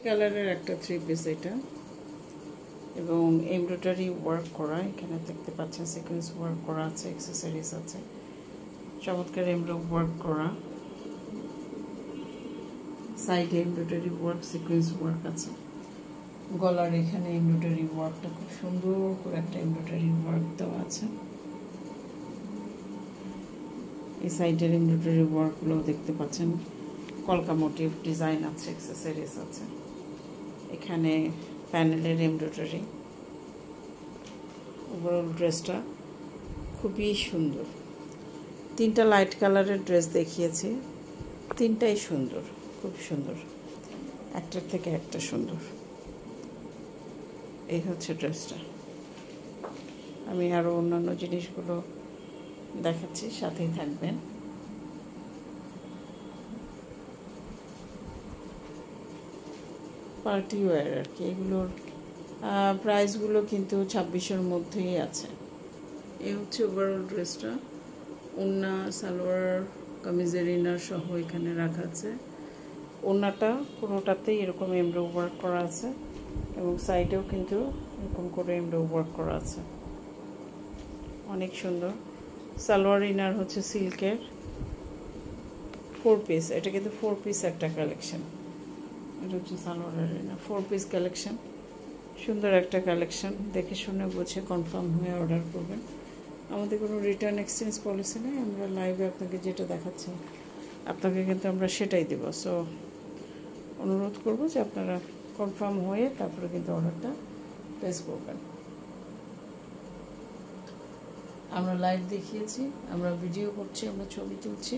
কালারের একটা three piece এটা এবং এমব্রয়ডারি ওয়ার্ক করা, এখানে দেখতে পাচ্ছেন সিকোয়েন্স ওয়ার্ক করা আছে, অ্যাক্সেসরিজ আছে, চমৎকার এমব্রয়ডারি ওয়ার্ক করা, সাইডে এমব্রয়ডারি ওয়ার্ক সিকোয়েন্স ওয়ার্ক আছে, গলার এখানে এমব্রয়ডারি ওয়ার্কটা খুব সুন্দর করে একটা এমব্রয়ডারি ওয়ার্ক দেওয়া আছে। এই সাইডের এমব্রয়ডারি ওয়ার্কগুলো দেখতে পাচ্ছেন, কলকা মোটিভ ডিজাইন আছে, অ্যাক্সেসরিজ আছে, এখানে প্যানেলের এমব্রয়ডারি। ওভারঅল ড্রেসটা খুবই সুন্দর। তিনটা লাইট কালারের ড্রেস দেখিয়েছি, তিনটাই সুন্দর, খুব সুন্দর, একটার থেকে একটা সুন্দর। এই হচ্ছে ড্রেসটা। আমি আরও অন্যান্য জিনিসগুলো দেখাচ্ছি, সাথেই থাকবেন। পার্টি ওয়্যার আর কি, এগুলোর প্রাইসগুলো কিন্তু 2600-এর মধ্যেই আছে। এই হচ্ছে ওভারঅল ড্রেসটা। ওড়না, সালোয়ার, কামিজের ইনার সহ এখানে রাখা আছে। ওড়নাটা পুরোটাতেই এরকম এমব্রয়ডারি ওয়ার্ক করা আছে এবং সাইডেও কিন্তু এরকম করে এমব্রয়ডারি ওয়ার্ক করা আছে, অনেক সুন্দর। সালোয়ার ইনার হচ্ছে সিল্কের 4 পিস, এটা কিন্তু 4 পিস একটা কালেকশন। এটা হচ্ছে সালোয়ারের ইনার 4 পিস কালেকশন, সুন্দর একটা কালেকশন। দেখে শুনে বুঝে কনফার্ম হয়ে অর্ডার করবেন। আমাদের কোনো রিটার্ন এক্সচেঞ্জ পলিসি নেই, আমরা লাইভে আপনাকে যেটা দেখাচ্ছি আপনাকে কিন্তু আমরা সেটাই দেব। সো অনুরোধ করব যে আপনারা কনফার্ম হয়ে তারপরে কিন্তু অর্ডারটা প্লেস করবেন। আমরা লাইভ দেখিয়েছি, আমরা ভিডিও করছি, আমরা ছবি তুলছি,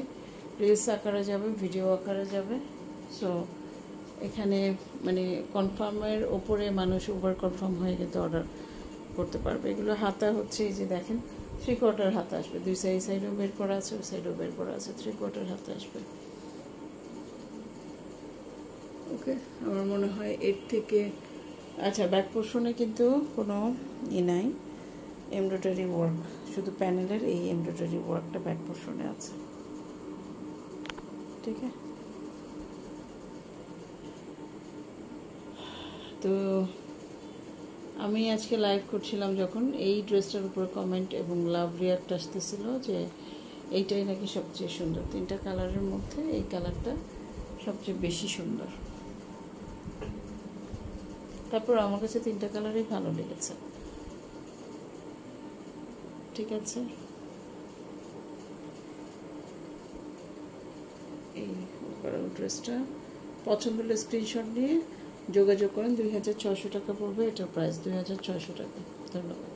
রিলস আকারে যাবে, ভিডিও আকারে যাবে। সো এখানে মানে কনফার্মের ওপরে মানুষ ওভার কনফার্ম হয়ে কিন্তু অর্ডার করতে পারবে। এগুলো হাতা হচ্ছে, এই যে দেখেন 3/4 হাতা আসবে, দুই সাইডেও বের করা আছে, ওই সাইডেও বের করা আছে, 3/4 হাতা আসবে। ওকে, আমার মনে হয় এর থেকে আচ্ছা ব্যাক পোর্শনে কিন্তু কোনো নাই, এমব্রয়ডারি ওয়ার্ক, শুধু প্যানেলের এই এমব্রয়ডারি ওয়ার্কটা ব্যাক পোর্শনে আছে। ঠিক আছে, তো আমি আজকে লাইভ করছিলাম যখন এই ড্রেসটার উপরে কমেন্ট এবং লাভ রিয়াক্ট আসতেছিল যে এইটাই নাকি সবচেয়ে সুন্দর। তিনটা কালারের মধ্যে এই কালারটা সবচেয়ে বেশি সুন্দর। তারপর আমার কাছে তিনটা কালারই ভালো লেগেছে। ঠিক আছে, এই ড্রেসটা পছন্দ হলে স্ক্রিনশট নিয়ে যোগাযোগ করেন। 2600 টাকা পড়বে, এটার প্রাইস 2600 টাকা। ধন্যবাদ।